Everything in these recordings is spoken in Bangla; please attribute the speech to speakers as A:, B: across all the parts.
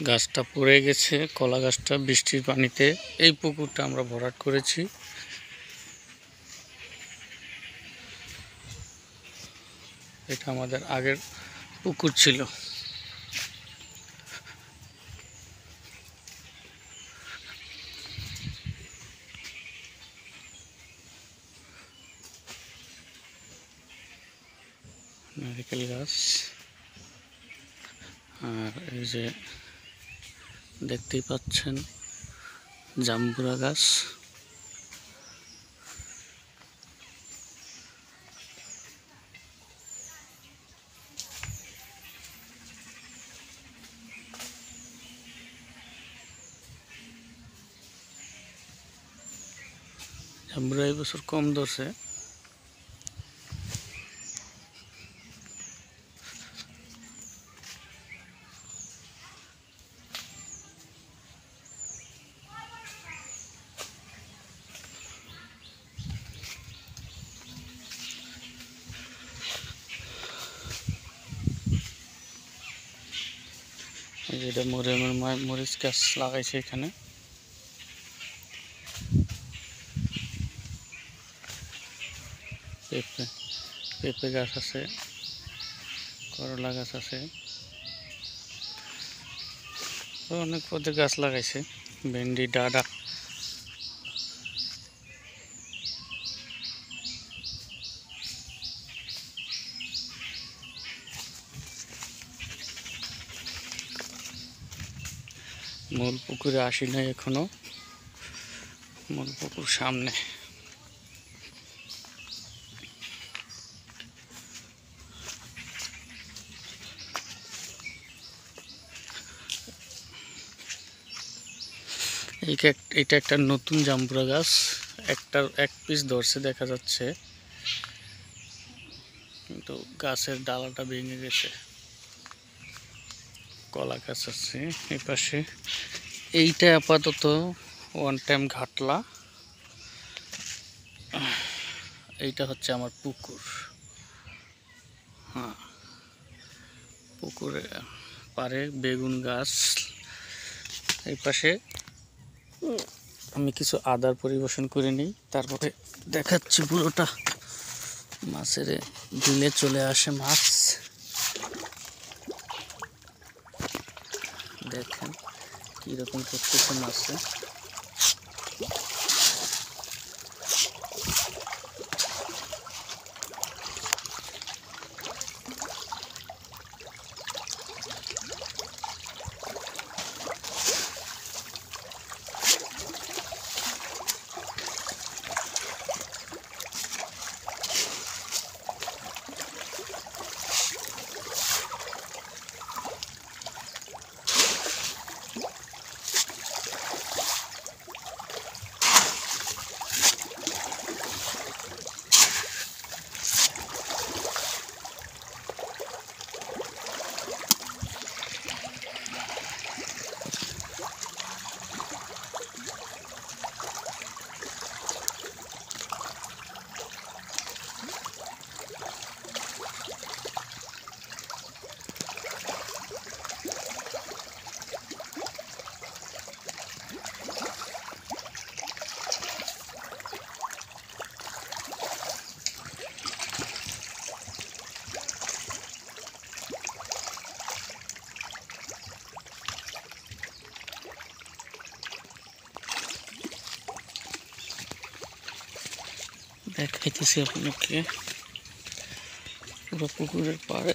A: গাছটা পড়ে গেছে, কলা গাছটা বৃষ্টির পানিতে। এই পুকুরটা আমরা ভরাট করেছি। এটা আমাদের আগের পুকুর ছিল। নারকেল গাছ, আর এই যে দেখতেই পাচ্ছেন জাম্বুরা গাছ। জাম্বুরা এই বছর কম ধরছে। এটা মরিচ গাছ লাগাইছে এখানে। পেঁপে গাছ আছে, করলা গাছ আছে, অনেক পদের গাছ লাগাইছে। ভেন্ডি, ডাঁটা। মূল পুকুরে আসি নাই এখনো, মূল পুকুর সামনে। এটা একটা নতুন জাম্বুরা গাছ, এক পিস ধরছে দেখা যাচ্ছে, কিন্তু গাছের ডালাটা ভেঙে গেছে। কলা গাছ আছে এই পাশে। এইটা আপাতত ওয়ান টাইম ঘাটলা। এইটা হচ্ছে আমার পুকুর। হ্যাঁ, পুকুরে পারে বেগুন গাছ। এই পাশে আমি কিছু আদার পরিবেশন করে নিই, তারপরে দেখাচ্ছি পুরোটা। মাছের বিলে চলে আসে মাছ, দেখেন কিরকম করতেছে মাছে। দেখাইতেছি আপনাকে পুরো পুকুরের পাড়ে।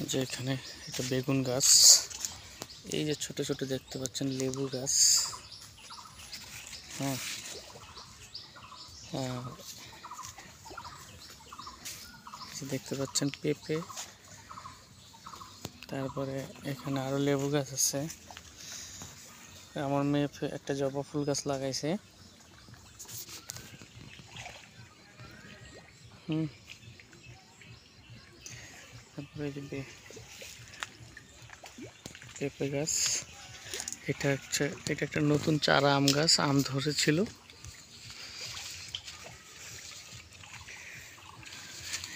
A: যে এখানে এটা বেগুন গাছ, এই যে ছোট ছোট দেখতে পাচ্ছেন লেবু গাছ। হ্যাঁ, দেখতে পাচ্ছেন পেঁপে, তারপরে এখানে আরো লেবু গাছ আছে। আমার মেয়ে একটা জবা ফুল গাছ লাগাইছে। তারপরে পেঁপে গাছ। এটা একটা নতুন চারা আম গাছ, আম ধরেছিল।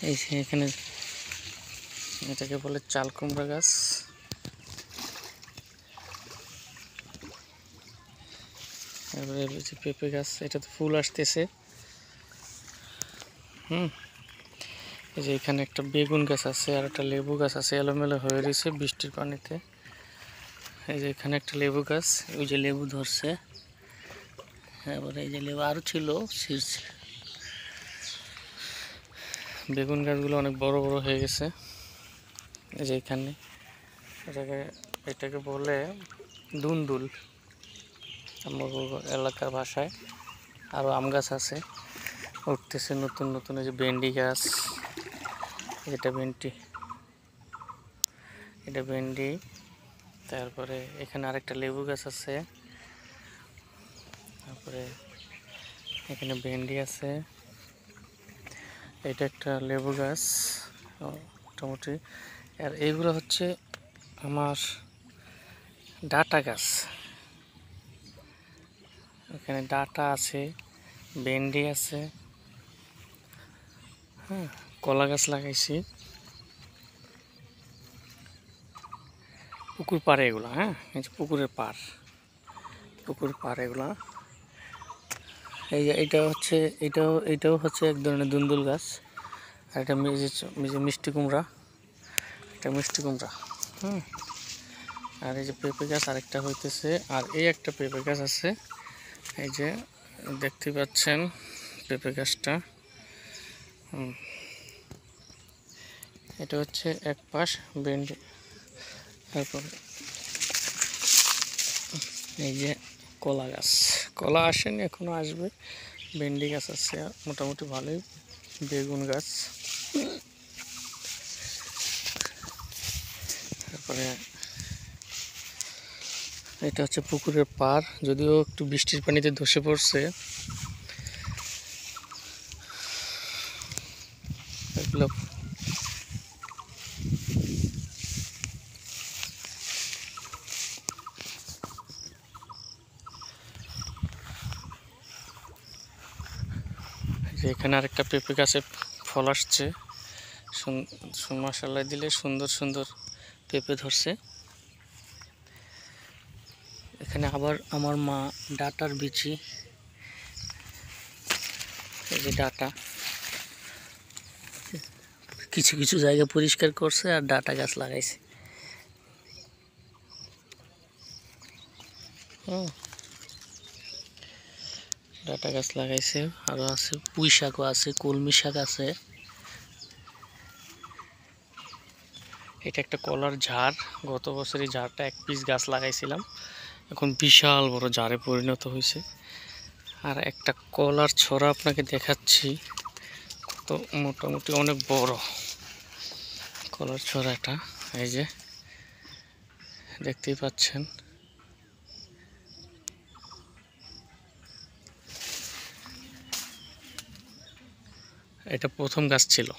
A: এই এখানে এটাকে বলে চাল কুমড়া গাছ। এবারে যে পেঁপে গাছ, এটাতে ফুল আসতেছে। এই যে এখানে একটা বেগুন গাছ আছে, আর একটা লেবু গাছ আছে, এলোমেলো হয়ে রয়েছে বৃষ্টির পানিতে। এই যে এখানে একটা লেবু গাছ, ওই যে লেবু ধরছে। এবারে এই যে লেবু আরও ছিল ছিঁড়ছে। বেগুন গাছগুলো অনেক বড় বড় হয়ে গেছে। এই যে এখানে এটাকে বলে দুন্দুল আমার এলাকার ভাষায়। আরও আম গাছ আছে উঠতেছে নতুন নতুন। এই যে ভেন্ডি গাছ, এটা ভেন্ডি। তারপরে এখানে আরেকটা লেবু গাছ আছে। তারপরে এখানে ভেন্ডি আছে। এটা একটা লেবু গাছ মোটামুটি। আর এইগুলো হচ্ছে আমার ডাটা গাছ। এখানে ডাটা আছে, ভেন্ডি আছে, হ্যাঁ, কলা গাছ লাগাইছি পুকুর পাড়ে এগুলো। হ্যাঁ, এই যে পুকুর পাড় এগুলো। এই যে এটাও হচ্ছে এক ধরনের দুন্দুল গাছ। আর এটা মিষ্টি কুমড়া, আর এই যে পেঁপে গাছ আরেকটা হইতেছে। আর এই একটা পেঁপে গাছ আছে, এই যে দেখতে পাচ্ছেন পেঁপে গাছটা। এটা হচ্ছে এক পাশ ভেন্ডি। তারপর এই যে কলা গাছ, কলা আসেনি, এখনো আসবে। ভেন্ডি গাছ আছে মোটামুটি ভালোই। বেগুন গাছ। তারপরে এটা হচ্ছে পুকুরের পাড়, যদিও একটু বৃষ্টির পানিতে ধসে পড়ছে। এগুলো এখানে আরেকটা পেঁপে গাছে ফল আসছে। মাশাআল্লাহ দিলে সুন্দর সুন্দর পেঁপে ধরছে। এখানে আবার আমার মা ডাটার বিচি, এই যে ডাটা কিছু কিছু জায়গা পরিষ্কার করছে আর ডাটা গাছ লাগাইছে। ডাটা গাছ লাগাইছে। আরও আছে পুঁই শাকও আছে, কলমি শাক আছে। এটা একটা কলার ঝাড়। গত বছর এই ঝাড়টা এক পিস গাছ লাগাইছিলাম, এখন বিশাল বড় ঝাড়ে পরিণত হয়েছে। আর একটা কলার ছড়া আপনাকে দেখাচ্ছি, কত মোটামুটি অনেক বড় কলার ছড়াটা। এই যে দেখতেই পাচ্ছেন। এটা প্রথম গাছ ছিল।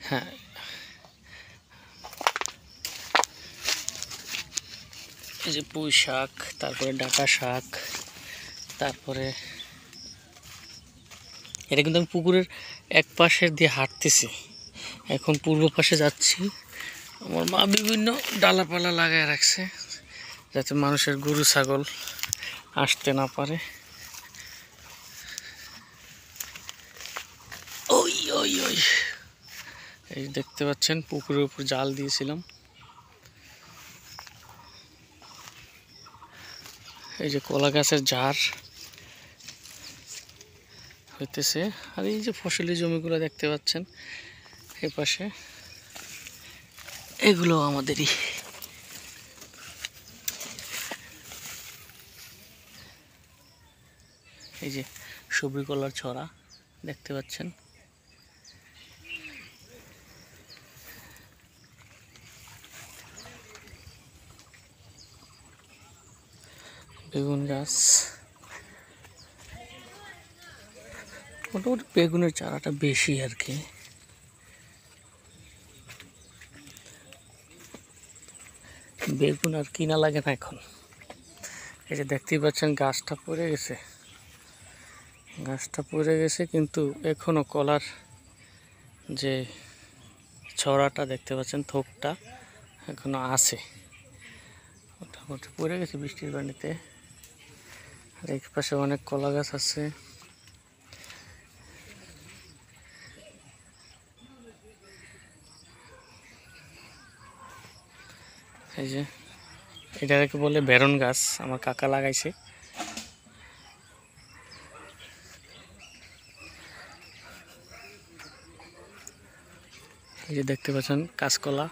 A: হ্যাঁ, এই যে পুঁই শাক, তারপরে ডাঁটা শাক, তারপরে এটা কিন্তু আমি পুকুরের এক পাশের দিয়ে হাঁটতেছি, এখন পূর্ব পাশে যাচ্ছি। আমার মা বিভিন্ন ডালাপালা লাগায় রাখছে যাতে মানুষের গরু ছাগল আসতে না পারে। ওই ওই ওই এই দেখতে পাচ্ছেন পুকুরের উপর জাল দিয়েছিলাম। এই যে কলা গাছের ঝাড় হইতেছে। আর এই যে ফসলি জমিগুলো দেখতে পাচ্ছেন এ পাশে, এগুলো আমাদেরই। এই যে সবরি কলার ছড়া দেখতে পাচ্ছেন। বেগুন গাছ, মোটামুটি বেগুনের চারাটা বেশি আর কি। বেগুন আর কিনা লাগে না এখন, এই যে দেখতেই পাচ্ছেন গাছটা পড়ে গেছে কিন্তু এখনো কলার যে ছড়াটা দেখতে পাচ্ছেন, থোকটা এখনো আছে, ওটা পড়ে গেছে বৃষ্টির পানিতে। আর এই পাশে অনেক কলা গাছ আছে। এই যে এটাকে বলে বেরন গাছ, আমার কাকা লাগাইছে। এই যে দেখতে পাচ্ছেন কাঁচকলা।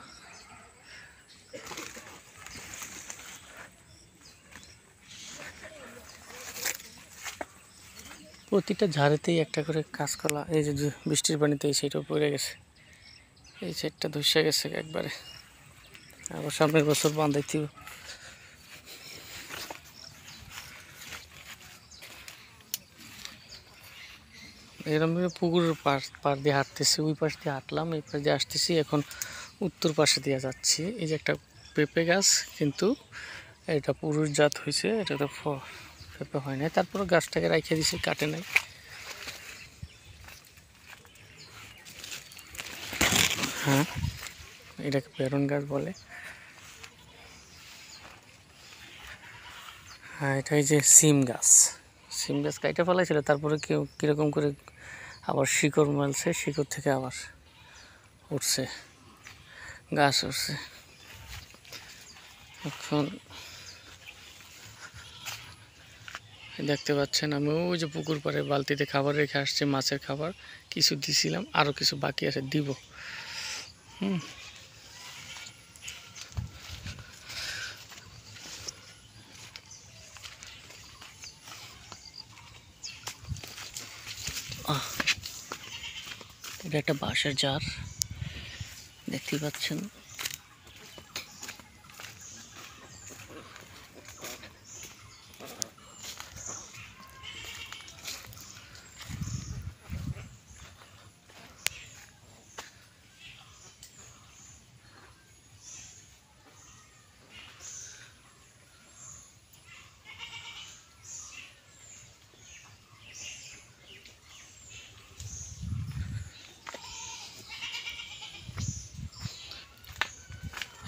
A: প্রতিটা ঝাড়েতেই একটা করে কাঁচকলা, এই যে বৃষ্টির পানিতে এই সাইডও পড়ে গেছে, এই সাইডটা ধসে গেছে একবারে। আবার সামনের বছর বাঁধাইতে এরকম পুকুরের পার দিয়ে হাঁটতেছি, ওই পাশ দিয়ে হাঁটলাম, এই পাশ দিয়ে আসতেছি, এখন উত্তর পাশে দিয়ে যাচ্ছি। এই যে একটা পেঁপে গাছ, কিন্তু এটা পুরুষ জাত হয়েছে, এটা তো পেঁপে হয় নাই, তারপরে গাছটাকে রাখিয়ে দিছি, কাটে নাই। হ্যাঁ, এটাকে বেরন গাছ বলে। হ্যাঁ, এটা এই যে সিম গাছ কাইটে ফেলাইছিল, তারপরে কেউ কীরকম করে আবার শিকড় মেলছে, শিকড় থেকে আবার উঠছে, গাছ উঠছে। এখন দেখতে পাচ্ছেন আমি ওই যে পুকুর পাড়ে বালতিতে খাবার রেখে আসছি, মাছের খাবার কিছু দিছিলাম, আরও কিছু বাকি আছে, দিব। এটা একটা বাঁশের জার, দেখতেই পাচ্ছেন।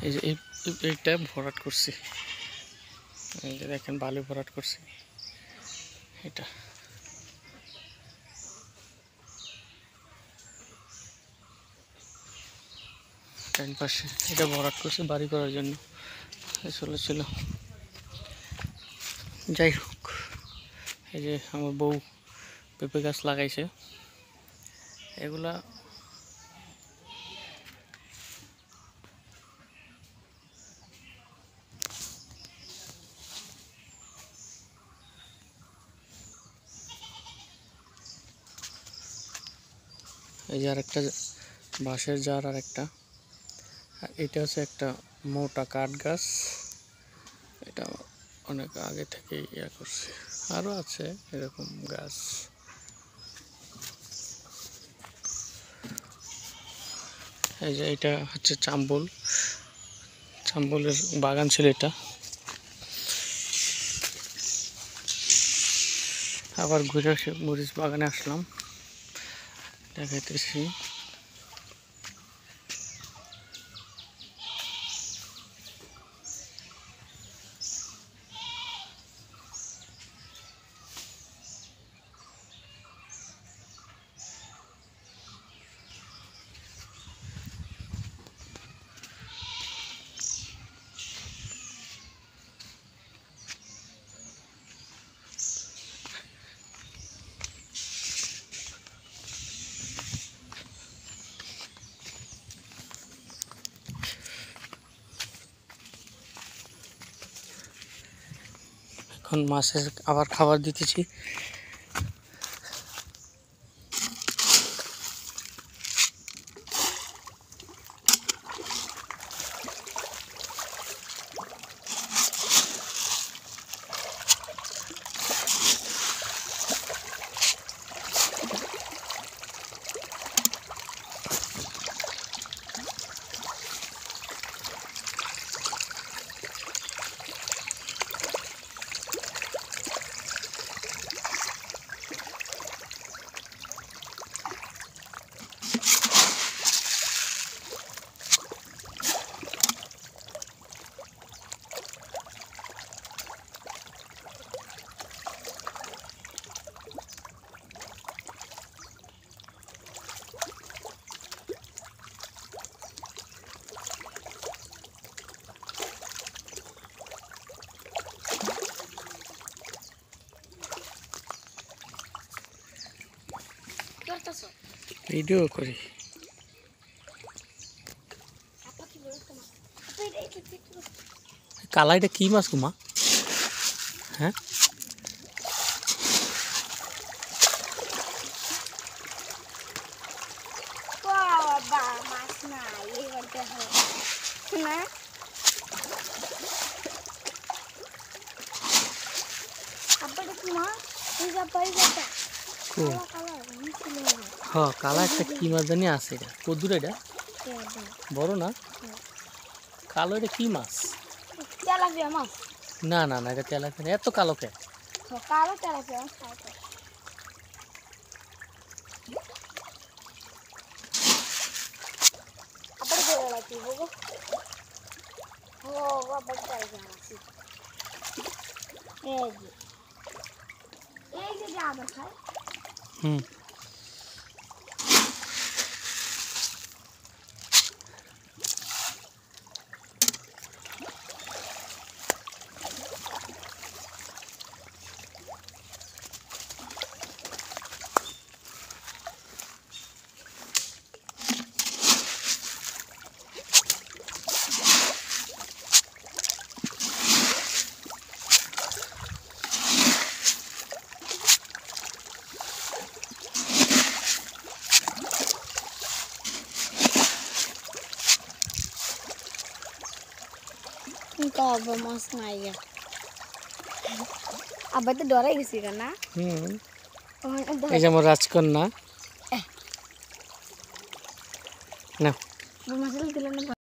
A: এই যে এইটা ভরাট করছি, এই যে দেখেন বালু ভরাট করছি, এটা ডান পাশে এটা ভরাট করছি বাড়ি করার জন্য চলেছিল। যাই হোক, এই যে আমার বউ পেঁপে গাছ লাগাইছে, এগুলা এই যে আরেকটা বাঁশের জার, আর একটা, আর এটা হচ্ছে একটা মোটা কাঠ গাছ, এটা অনেক আগে থেকে ইয়া করছে, আরও আছে এরকম গাছ। এই যে এটা হচ্ছে চাম্বলের বাগান ছিল এটা, আবার ঘুরে মরিচ বাগানে আসলাম, দেখাইতেছি। এখন মাছের আবার খাবার দিতেছি। ভিডিও করি। কালা এটা কি মাছ কুমা? হ্যাঁ
B: মাছ না এইবার দেখো না আবার কি মাছ এই যা পাই যাটা কালা কালা নিচে
A: হ্যাঁ কালা একটা কি মাছ জানি আছে। এটা কদ্দুর এটা বড় না কালো এটা কি মাছ?
B: তেলাপিয়া মাছ
A: না না না এটা তেলাপিয়া না। এত কালো কে?
B: কালো তেলাপিয়া মাছ খাই তো আবার বেরো লাগি বগো ও আবার তেলাপিয়া মাছ এই যে আবার খাই
A: হুম
B: আবার মাছ নাই আবার তো ডরাই গেছি না
A: হুম এই যে আমার রাজকন্যা না
B: মাছ দিলে না